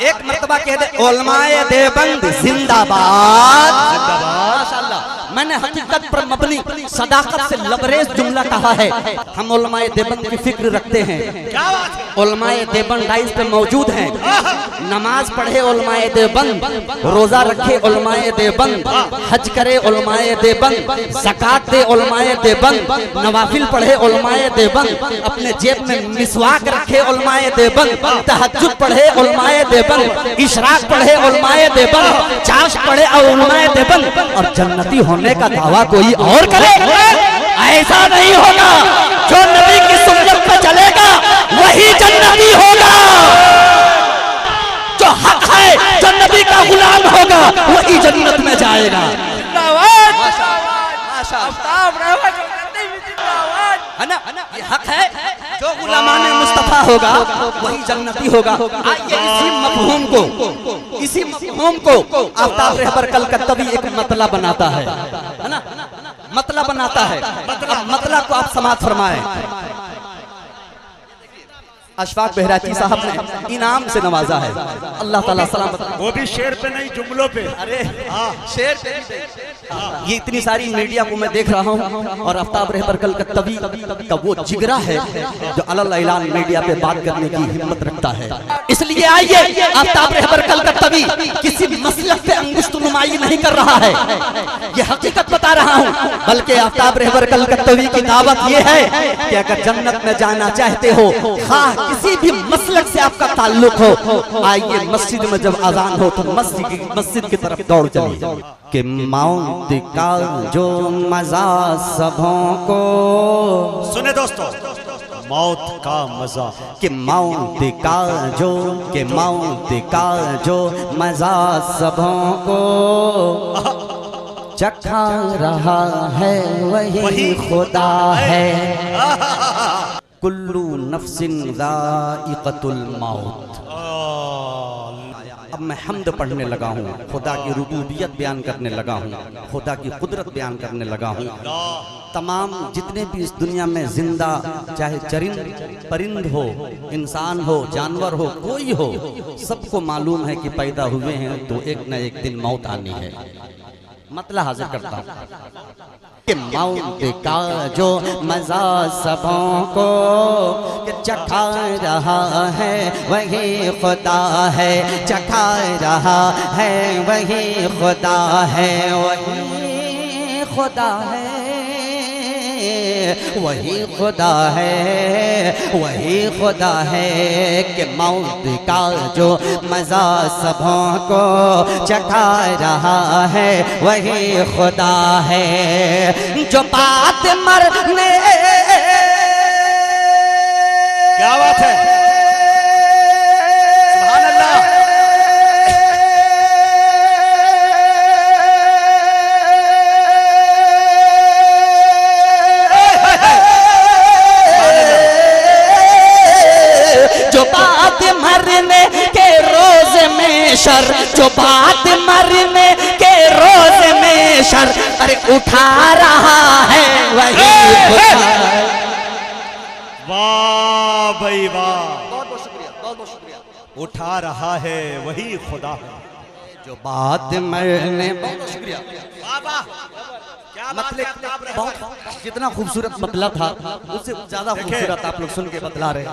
एक मर्तबा कह दे उलमाए देवबंद जिंदाबाद। माशाअल्लाह, मैंने हकीकत पर मबनी सदाकत से लबरेज जुमला कहा है। हम उलमाए देवबंद की फिक्र रखते हैं। उलमाए देवबंद डाइस पे मौजूद हैं। नमाज पढ़े उलमाए देवबंद, रोजा रखे उलमाए देवबंद, हज करे उलमाए देवबंद, ज़कात दे उलमाए देवबंद, नवाफिल पढ़े उलमाए देवबंद, अपने जेब में मिसवाक रखे उलमाए देवबंद, तहज्जुद पढ़े उलमाए देवबंद, इशराक पढ़े उलमाए देवबंद, चाश पढ़े उलमाए देवबंद, और जन्नती होने का दावा कोई और करे। ऐसा नहीं होगा। जो नबी की सुन्नत पे चलेगा वही जन्नती होगा। जो हक है, जो नबी का गुलाम होगा वही जन्नत में जाएगा। है ना, ये हक है। जो गुलामान मुस्तफा होगा वही जन्नती होगा। आइए इसी मफहूम को आफ्ताब रहबर कलकत्तवी एक मतला बनाता है ना, मतला बनाता है। अब मतला को आप समाअत फरमाएं। अशफाक बहराची साहब ने इनाम से नवाजा है। अल्लाह ताला सलामत। वो भी शेर पे नहीं, जुमलों पे। अरे शेर पे। ये इतनी सारी मीडिया को मैं देख रहा हूँ और आफ्ताब रहबर कलकत्तवी का वो जिगरा है जो अलल ऐलान मीडिया पे बात करने की हिम्मत रखता है। इसलिए आइए, आफ्ताब रहबर कलकत्तवी किसी मसलक पे अंगुष्ठ नुमाई नहीं कर रहा है, ये हकीकत बता रहा हूँ। बल्कि आफ्ताब रहबर कलकत्तवी की दावत ये है कि अगर जन्नत में जाना चाहते हो, किसी भी मसलक से आपका ताल्लुक हो, आइए मस्जिद में जब अजान हो तो मस्जिद की तरफ दौड़ चलिए। कि मौत का जो मजा सबों को, सुने दोस्तों, मौत का मजा, कि मौत का जो मजा सबों को चखा रहा है वही खुदा है। कुल्लू नफ्सिन ज़ाइक़तुल मौत। अब मैं हम्द पढ़ने लगा हूँ, खुदा की रुबूबियत बयान करने लगा हूँ, खुदा की कुदरत बयान करने लगा हूँ। तमाम जितने भी इस दुनिया में जिंदा, चाहे चरिंद परिंद हो, इंसान हो, जानवर हो, कोई हो, सबको मालूम है कि पैदा हुए हैं तो एक न एक दिन मौत आनी है। मतला हाजिर करता हूँ कि मौत का जो मजा सबों को कि चखा रहा है वही खुदा है, चखा रहा है वही खुदा है, वही खुदा है, वही खुदा है, वही खुदा है। कि मौत का जो मजा सबों को चखा रहा है वही खुदा है। जो बात मरने, क्या बात है, सुभान अल्लाह। जो बात मरने के रोज में शर, जो बात मरने के रोज में शर, अरे उठा रहा है वही खुदा। वाह भाई वाह, बहुत बहुत शुक्रिया, बहुत बहुत शुक्रिया। उठा रहा है वही खुदा है। जो बात मरने, बहुत शुक्रिया। मतलब बहुत जितना खूबसूरत मतला था उससे ज्यादा खूबसूरत आप लोग सुन के बतला रहे।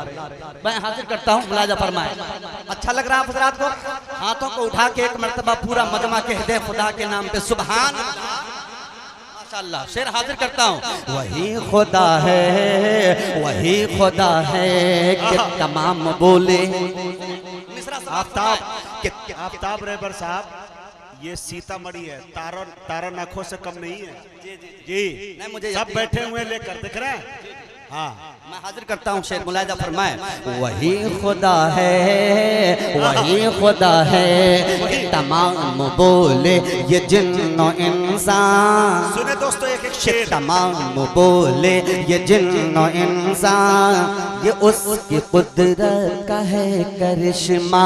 मैं हाजिर करता हूँ, मुलाजा फरमाए। अच्छा लग रहा है हज़रात को? हाथों को उठा के एक मर्तबा पूरा मजमा कह दे खुदा के नाम पे सुभान माशाअल्लाह। शेर हाजिर करता हूँ। वही खुदा है, वही खुदा है कि तमाम बोले। आफ्ताब रहबर साहब, ये सीतामढ़ी है, तारन आंखों से कम नहीं है। जी नहीं, मुझे सब बैठे हुए लेकर दिख रहे हैं। हाँ, मैं हाजिर करता हूँ शेर, मुलाजा फरमाए। वही खुदा है, वही खुदा है, तमाम बोले ये जिन्नो इंसान। सुने दोस्तों एक एक शेर। तमाम बोले ये जिन्नो इंसान, ये उसकी कुदरत का है करिश्मा।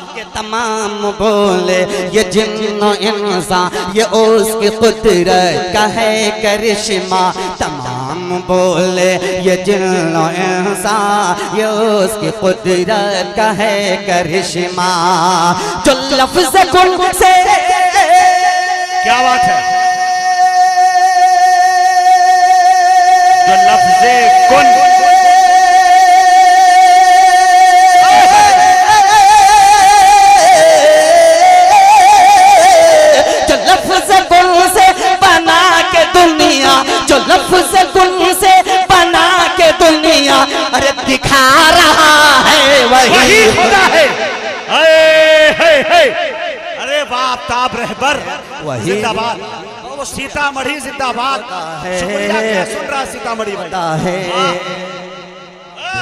के तमाम बोले ये जिन्नो इंसान, ये उसकी कुदरत का है करिश्मा। तमाम बोले ये जिन्नो इंसान ये उसकी कुदरत का है करिश्मा। जो लफ्ज़ कुन से क्या बात है, जो लफ्ज़े कुन जो लफ्ज़ कुन से बना के दुनिया अरे दिखा रहा है वही खुदा है। अरे बाप ताब रहबर जिंदाबाद, वो सीतामढ़ी जिंदाबाद। शुक्रिया, क्या सुन रहा सीतामढ़ी भाई है।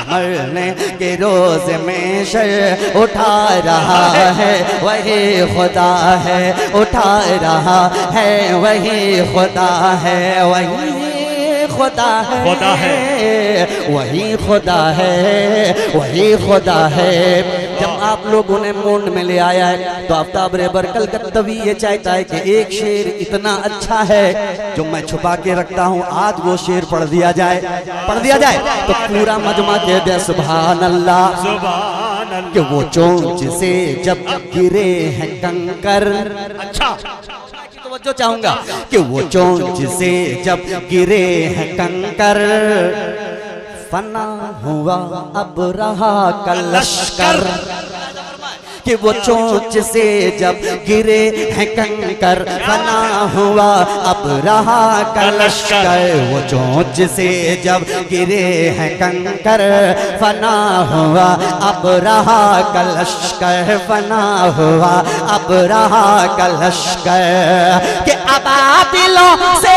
मरने के रोज में शर उठा रहा है वही खुदा है, उठा रहा है वही खुदा है, वही खुदा है, खुदा है, वही खुदा है, वही खुदा है। जब आप लोगों ने मूड में ले आया है तो आफ्ताब रहबर कलकत्तवी ये चाहता है कि एक शेर इतना अच्छा है जो मैं छुपा के रखता हूँ, आज वो शेर पढ़ दिया जाए, पढ़ दिया जाए तो पूरा मजमा कह दे सुभान अल्लाह। सुभान अल्लाह। कि वो चोंच से जब गिरे हैं कंकर, अच्छा तवज्जो चाहूंगा कि वो चोंच से जब गिरे हैं कंकर, फना हुआ अब रहा कलश्कर। कि वो चोंच से जब गिरे हैं कंकर, फना हुआ अब रहा कलश्कर। वो चोंच से जब गिरे हैं कंकर, फना हुआ अब रहा कलश्कर, फना हुआ अब रहा कलश्कर। कि अबाबिलों से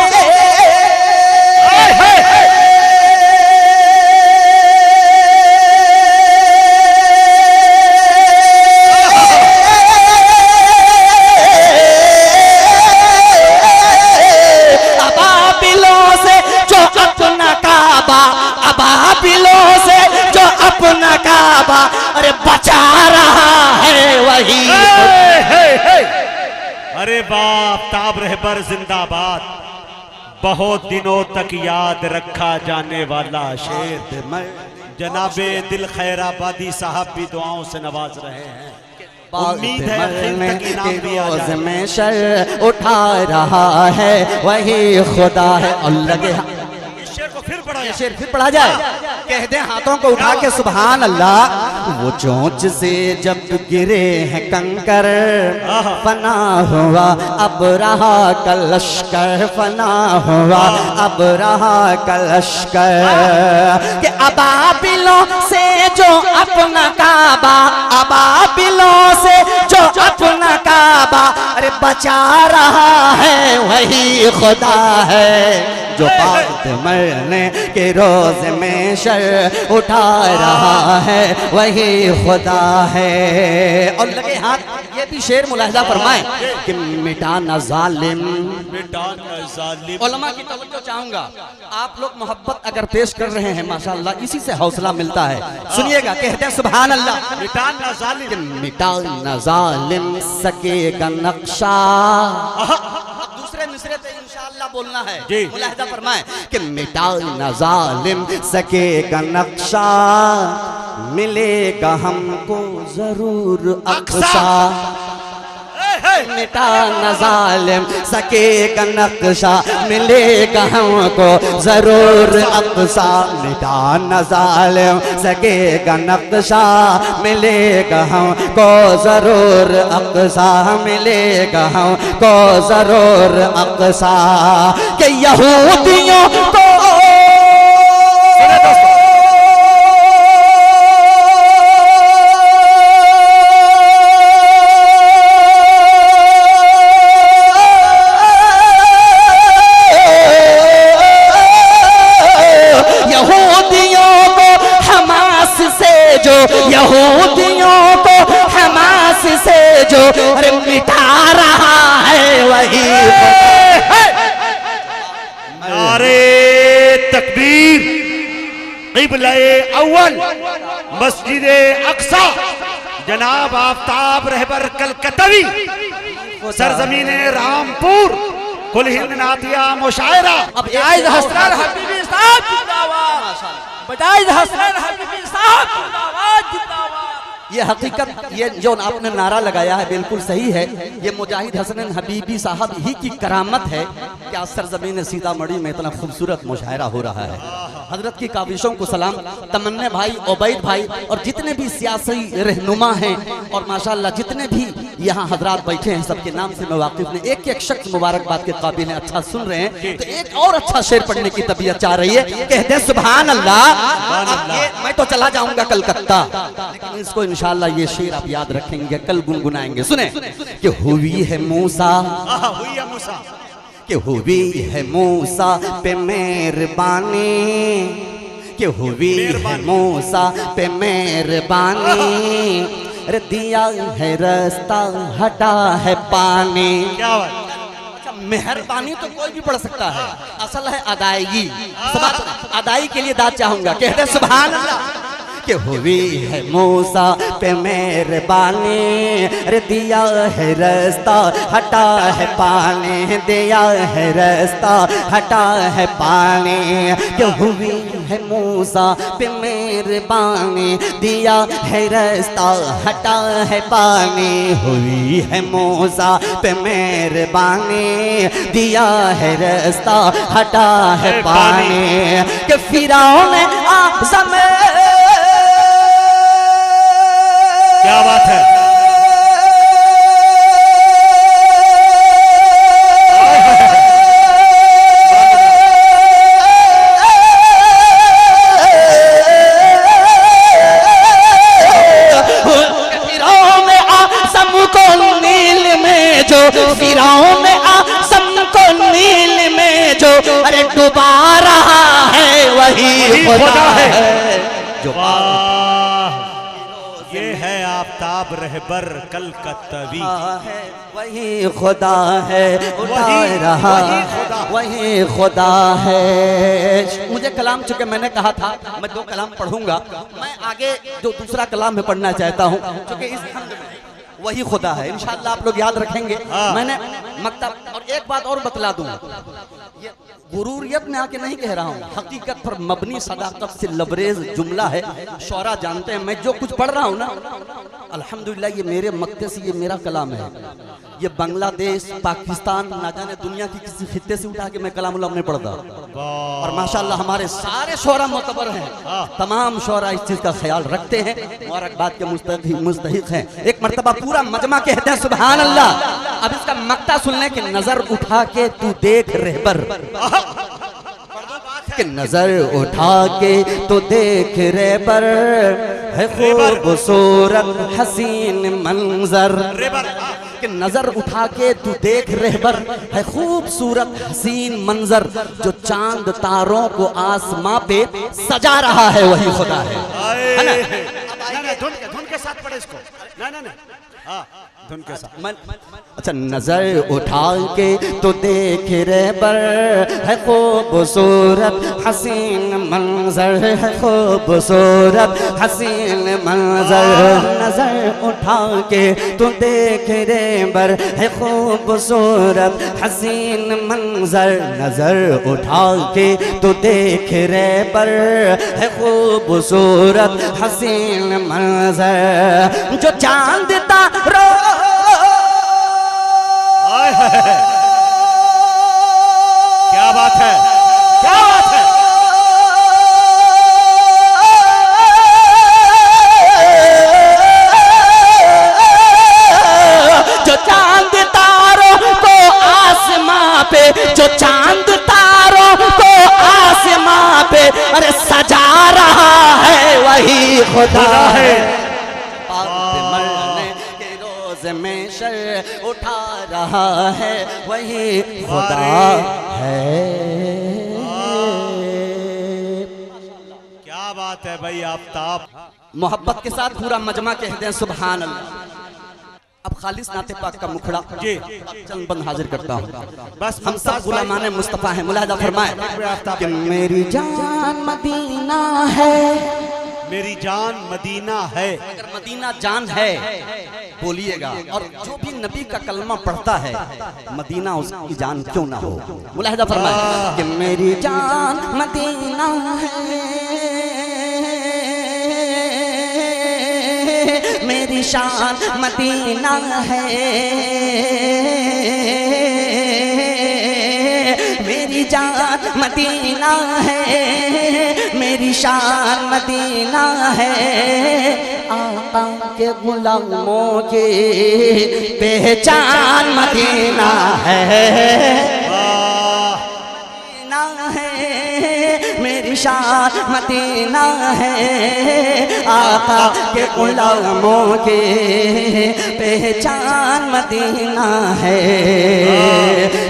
अरे बचा रहा है वही। अरे बाप ताब रहबर जिंदाबाद। बहुत दिनों तक याद रखा जाने वाला शेर जनाबे दिल खैराबादी साहब भी दुआओं से नवाज रहे हैं। उम्मीद है तक इनाम दिया जाए। में शर उठा रहा है वही खुदा है। और लगे ये शेर फिर पढ़ा जाए, कह दे हाथों को उठा के सुभान अल्लाह। वो चोंच से जब गिरे हैं कंकर, फना हुआ अब रहा कलश्कर, फना हुआ अब रहा कलश्कर। कि अबाबिलों से जो अपना काबा, अबाबिलों से जो अपना काबा अरे बचा रहा है वही खुदा है। जो बात मरने के रोज में शर उठा रहा है वही खुदा है। और लगे हाथ, ये भी शेर मुलाहिजा फरमाए कि मिटाना जालिम, मिटाना जालिम। उलमा की तवज्जो चाहूंगा, आप लोग मोहब्बत अगर पेश कर रहे हैं माशाअल्लाह इसी से हौसला मिलता है। सुनिएगा, कहते हैं सुभान अल्लाह। मिटाना जालिम, मिटाना जालिम सकेगा नक्शा। दूसरे मिसरे पे इंशाअल्लाह बोलना है, मुलाहिजा फरमाए कि मिटाना जालिम सकेगा नक्शा, मिलेगा हमको जरूर अक्सा। मिटाना जालिम सकेगा नक्शा, मिलेगा हमको जरूर अक्सा। मिटाना जालिम सकेगा नक्शा, मिलेगा हमको जरूर अक्सा, मिलेगा हमको जरूर अक्सा। कि यहूदियों को यहूदियों को हमास से जो अरे मिटा रहा है वही। नारे तकबीर, क़िबला-ए अव्वल मस्जिद-ए अक्सा, जनाब आफ्ताब रहबर कलकत्तवी, सरजमीन रामपुर, कुल हिंद नातिया मुशायरा। अब जायज़ हसरत हबीबी साहब जिंदाबाद, बजाज हसनैन हबीबी साहब जिंदाबाद जिंदाबाद। ये हकीकत, ये जो आपने नारा लगाया है बिल्कुल सही है। ये मुजाहिद हसनैन हबीबी साहब ही की करामत है कि आज सरजमीन सीतामढ़ी में इतना खूबसूरत मुशायरा हो रहा है। हजरत की काविशों को सलाम। तमन्ने भाई, उबैद भाई और जितने भी सियासी रहनुमा हैं और माशाल्लाह जितने भी यहाँ हजरात बैठे हैं, सबके नाम से मैं वाकिफ नहीं। एक एक शख्स मुबारकबाद के काबिल है। अच्छा सुन रहे हैं तो एक और अच्छा शेर पढ़ने की तबीयत चाह रही है। कहते हैं सुभान अल्लाह। मैं तो चला जाऊंगा कलकत्ता, लेकिन इसको इंशाअल्लाह ये शेर आप याद रखेंगे, कल गुनगुनाएंगे। सुने कि हुई है मूसा, हुई है मूसा, कि हुई है मूसा पे मेहरबानी, कि हुई है मूसा पे मेहरबानी, रे दिया है रास्ता हटा है पानी। क्या बात। अच्छा, मेहरबानी तो कोई भी पढ़ सकता है, असल है अदायगी। अदाई के लिए दाद चाहूंगा। कहते सुभान अल्लाह। कि हुई है मूसा पे मेहरबानी, रे दिया है रास्ता हटा है पानी, दिया है रास्ता हटा है पानी। कि हुई है मूसा पे मेहरबानी, दिया है रास्ता हटा है पानी। हुई है मूसा पे मेहरबानी, दिया है रास्ता हटा है पानी। कि फिरौन आज़म, क्या बात है। फिरौन आज़म को नील में जो, फिरौन आज़म को नील में जो अरे डुबा रहा है वही खुदा है जो। ये है आफ्ताब रहबर कलकत्तवी है वही खुदा है, उठा रहा वही खुदा है। मुझे कलाम, चूंकि मैंने कहा था मैं 2 कलाम पढ़ूंगा, मैं आगे जो दूसरा कलाम में पढ़ना चाहता हूँ, क्योंकि इस हम्द में वही खुदा है। इंशाअल्लाह आप लोग याद रखेंगे। मैंने मकतब और एक बात और बतला दूंगा, ये गुरूरियत में आके नहीं कह रहा हूँ, हकीकत पर मबनी सदाकत से लबरेज जुमला है। शौरा जानते हैं मैं जो कुछ पढ़ रहा हूँ ना, अल्हम्दुलिल्लाह ये मेरे मक्ते से ये मेरा कलाम है। ये बांग्लादेश, पाकिस्तान, ना जाने दुनिया की किसी खित्ते से उठा के मैं कलामुल्लाह नहीं पढ़ता। और माशाल्लाह हमारे सारे शौरा मोतबर हैं, तमाम शौरा इस चीज का ख्याल रखते हैं, मुबारकबाद के मुस्तहिक हैं। एक मर्तबा पूरा मजमा कहते हैं सुभान अल्लाह। अब इसका मक्ता सुनने की नजर उठा के तू देख रहबर, कि नजर उठा के तो देख रहबर, है खूबसूरत हसीन मंजर। कि नजर उठा के तू देख रहबर, है खूबसूरत हसीन मंजर, जो चांद तारों को आसमां पे सजा रहा है वही खुदा है ना। धुन के साथ पढ़े इसको। ना धुन के साथ। अच्छा, नजर उठा के तो देख रहबर, है खूबसूरत हसीन मंजर, है खूबसूरत हसीन मंजर। नजर उठा के तो देख रहबर, है खूबसूरत हसीन मंजर। नजर उठा के तो देख रहबर, है खूबसूरत हसीन मंजर, जो चांद तारों क्या बात है, क्या बात है। जो चांद तारों को आसमां पे, जो चांद तारों को आसमां पे अरे सजा रहा है वही खुदा है। में शर उठा रहा है वही खुदा है। क्या बात है भाई आफ्ताब। मोहब्बत के साथ पूरा मजमा कहते हैं सुभान अल्लाह। अब खालिस नाते पाक का मुखड़ा जी चंद बंद हाजिर करता हूँ। बस हम सब गुलामाने मुस्तफा हैं। मुलाहिजा फरमाए कि मेरी जान मदीना है, मेरी जान मदीना है। अगर मदीना जान है बोलिएगा, और जो भी नबी का कलमा पढ़ता है मदीना उसकी जान क्यों ना हो। मुलाहिदा फरमाए कि मेरी जान मदीना है, मेरी शान मदीना है, मेरी जान मदीना है, मेरी शान मदीना है, आका के गुलामों की पहचान मदीना है, मेरी शान मदीना है, आका के गुलामों की पहचान मदीना है।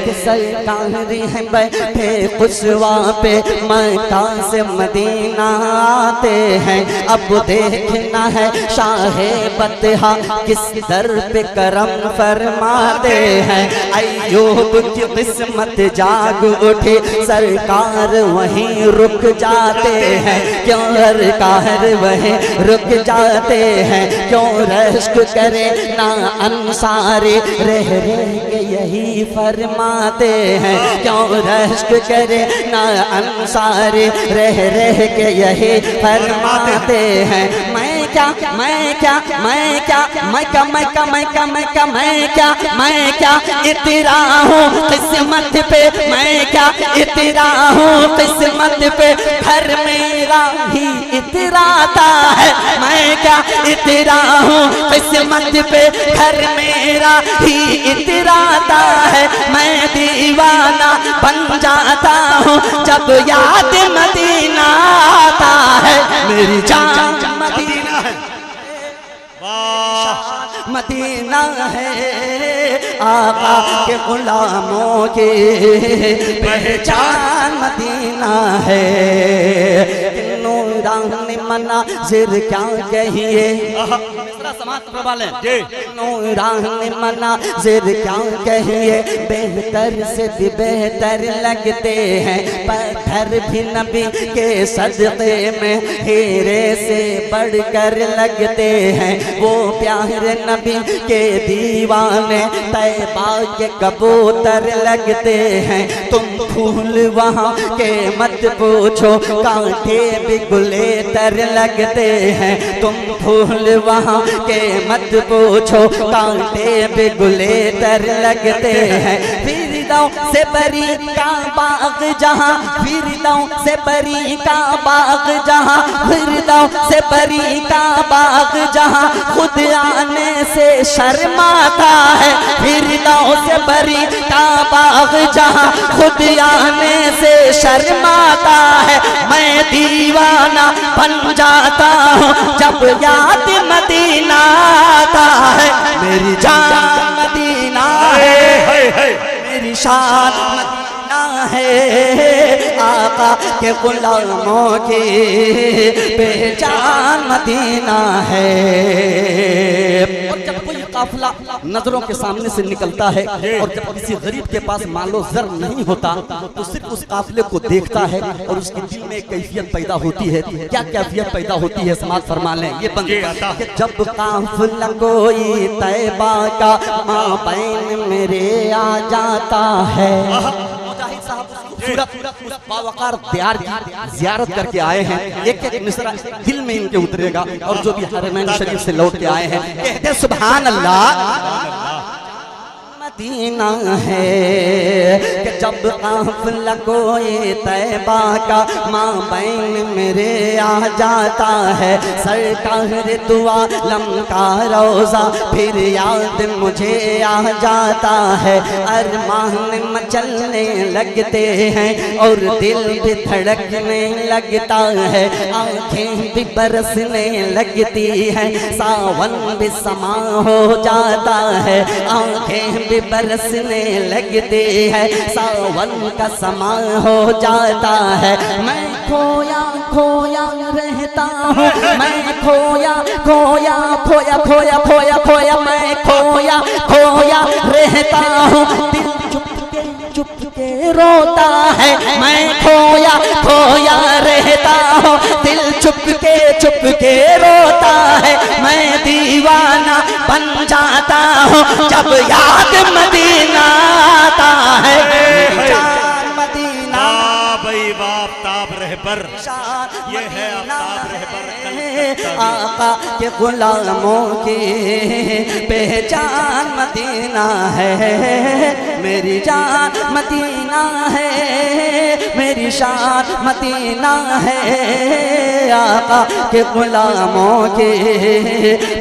कि सरकार है बैठे कुसवा पे मक्का से मदीना आते हैं, अब देखना है शाहे बतहा किस दर पे करम फरमाते हैं। अय्यूब की किस्मत जाग उठी, सरकार वहीं रुक जाते हैं, क्यों सरकार वहीं रुक जाते हैं, क्यों रश्क करे ना अंसारी रह के यही फरमाते हैं, क्यों रश्क करे ना अंसारी रह के यही फरमाते हैं। मैं क्या मैं क्या मैं क्या मैं क्या मैं क्या मैं क्या मैं क्या मैं क्या इतरा हूँ किस्मत पे, मैं क्या इतरा हूँ किस्मत पे, घर मेरा ही इतराता है। मैं क्या इतरा हूँ किस्मत पे, घर मेरा ही इतराता है। मैं दीवाना बन जाता हूँ जब याद मदीना आता है, मेरी जान मदीना है, मदीना है, आका के गुलामों की पहचान मदीना है। नूरानी मनाज़िर क्या कहिए, समाज प्रबल है, नूरानी मनाज़िर क्या कहिए, बेहतर से भी बेहतर लगते हैं, पत्थर भी नबी के सदक़े में हीरे से बढ़कर लगते हैं। वो प्यारे नबी के दीवाने तैबा के कबूतर लगते हैं, तुम फूल वहाँ के मत पूछो, कांटे भी गुलेतर लगते हैं, तुम फूल वहाँ के मत पूछो, कांटे भी गुलेतर लगते हैं। फिरदौ से बरी का बाग जहाँ, फिरदौ से बरी का बाग जहाँ, फिरदौ से बरी का बाग जहाँ, खुद आने से शर्माता है। फिरदौ से बरी का बाग जहाँ, खुद आने से शर्माता है। मैं दीवाना बन जाता हूँ जब याद मदीना आता है, मेरी जान मदीना है, मेरी शान मदीना है, आका के गुलामों की पहचान मदीना है। और जब कोई काफिला नजरों के सामने से निकलता है और जब किसी गरीब के पास मालो जर नहीं होता तो सिर्फ उस काफिले को देखता है और उसके दिल में कैफियत पैदा होती है। क्या कैफियत पैदा होती है समाज फरमा लें, ये बंदे कि जब काफिला कोई तैबा का माबैन मेरे आ जाता है। मुजाहिद साहब खूबसूरत बावकार दियार की ज़ियारत करके आए हैं, एक एक मिसरा दिल में इनके उतरेगा। और जो भी हरमैन शरीफ से लौट के आए हैं कहते सुभान अल्लाह मदीना है। कि जब काफिला कोई तैबा का माबैन मेरे आ जाता है, सरकार दुआ लमका रोज़ा फिर याद मुझे आ जाता है। अरमान मचलने लगते हैं और दिल भी धड़कने लगता है, आँखें भी बरसने लगती हैं, सावन भी समा हो जाता है, आँखें भी बरसने लगती है, सावन का समा हो जाता है। मैं खोया खोया रहता हूँ, मैं खोया खोया खोया खोया खोया खोया मैं खोया खोया रहता हूँ। दिल चुपके रोता है, मैं खोया खोया रहता हूँ, दिल चुप के रोता है, मैं दीवाना बन जाता हूँ जब याद मदीना आता है। जान मदीना भाई बाप ताब रहबर, ये है आफ्ताब रहबर आका के गुलामों की पहचान मदीना है, मेरी जान मदीना है, मेरी शान मदीना है, आका के गुलामों की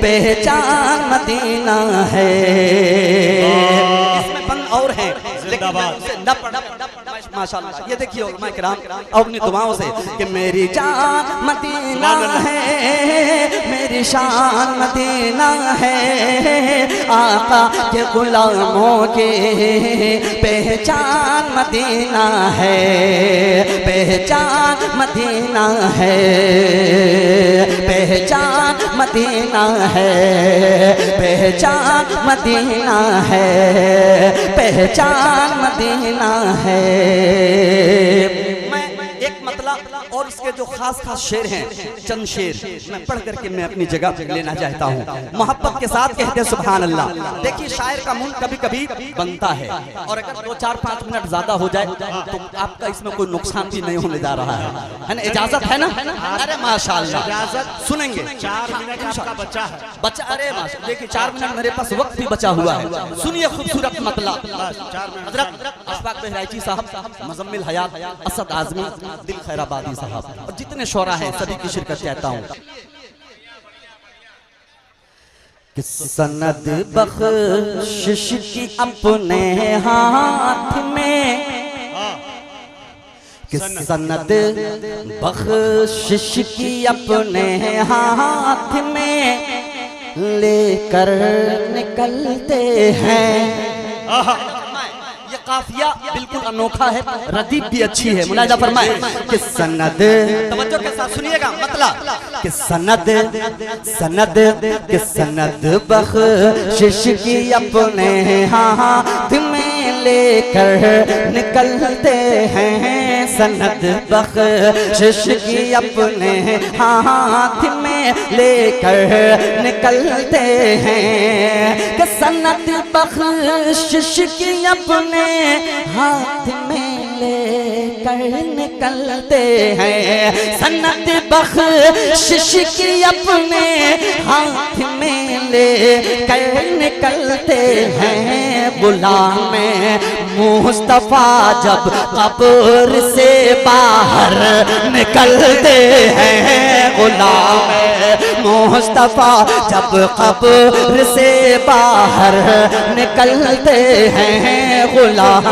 पहचान मदीना है। इसमें बंद और है माशाल्लाह, ये देखिए उलमा किराम अपनी दुआओं से कि मेरी जान मदीना है, मेरी शान मदीना है, आका के गुलामों की पहचान मदीना है, पहचान मदीना है, पहचान मदीना है, पहचान मदीना है, पहचान मदीना है। मैं एक मतलब और इसके जो खास खास शेर हैं, चंद शेर मैं पढ़ करके मैं अपनी जगह लेना चाहता हूँ। मोहब्बत के साथ कहते हैं सुभान अल्लाह। देखिए शायर का मुंह कभी कभी बनता है और अगर 2-4-5 मिनट ज्यादा हो जाए तो आपका इसमें कोई नुकसान भी नहीं होने जा रहा है ना? इजाजत है ना? अरे माशाल्लाह सुनेंगे। 4 मिनट आपका बचा है, बचा, अरे माशाल्लाह देखिए 4 मिनट मेरे पास वक्त भी बचा हुआ है। सुनिए खूबसूरत मतलब। हजरत अशफाक बहराइची साहब, मुजम्मिल हयात, असद आजमी, दिल खैराबादी साहब और जितने शोरा हैं सभी की शिरकत चाहता हूँ। कि सनद बख्शिश की अपने हाथ में, कि सनद बख्शिश की अपने हाथ में लेकर निकलते हैं। ये काफिया बिल्कुल अनोखा है, रदीफ भी अच्छी है, मुलाहिजा फरमाए कि सनद, तवज्जो के साथ सुनिएगा मतलब कि सनद कि सनद बख्शिश की अपने हाथ में लेकर निकलते हैं, सनद बख्शिश की अपने हाथ में लेकर निकलते हैं, कि सनद बख्शिश की अपने हाथ में लेकर निकलते हैं, सनद बख्शिश की अपने हाथ में लेकर निकलते हैं। गुलाम मुस्तफा जब कब्र से बाहर निकलते हैं, गुलाम मुस्तफा जब कब्र से बाहर निकलते हैं, गुलाम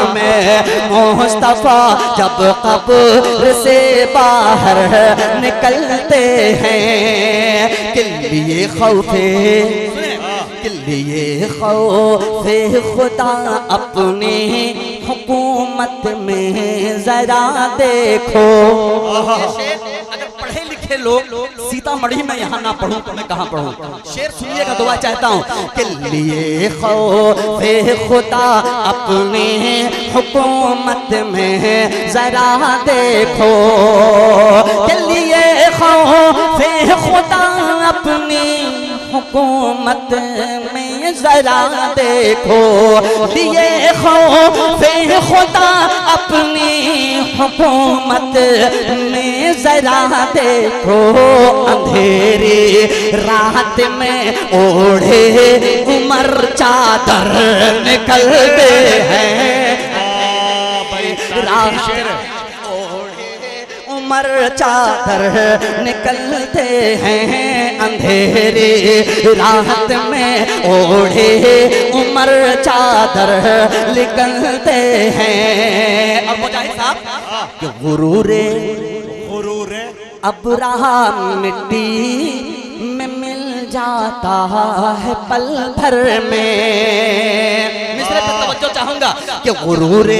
मुस्तफा जब कब्र से बाहर निकलते हैं, के लिए खौफे, के लिए खौफे खुदा अपनी हुकूमत में जरा देखो। अगर पढ़े लिखे लोग सीतामढ़ी में यहाँ ना पढ़ूं तो मैं कहाँ पढ़ूं? शेर सुनिएगा, दुआ चाहता हूँ। के लिए खौफे खुदा अपनी हुकूमत में जरा देखो, के लिए खौफे खुदा अपनी हुकूमत में जरा देखो, लिए खौफे खुदा अपनी हुकूमत में जरा देखो, अंधेरी रात में ओढ़े उमर चादर निकलते हैं, रात उमर चादर निकलते हैं, अंधेरे रात में ओढ़े उमर चादर निकलते हैं। और मुजाहिद साहब कि गुरूरे अबराह मिट्टी में मिल जाता है पल भर में। मिसरे पे तवज्जो चाहूंगा कि गुरूरे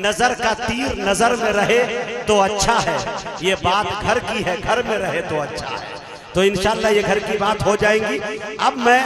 नजर का तीर नजर में रहे तो अच्छा है, ये बात घर की है, घर में रहे तो अच्छा है। तो इंशाल्लाह ये घर की बात हो जाएंगी। अब मैं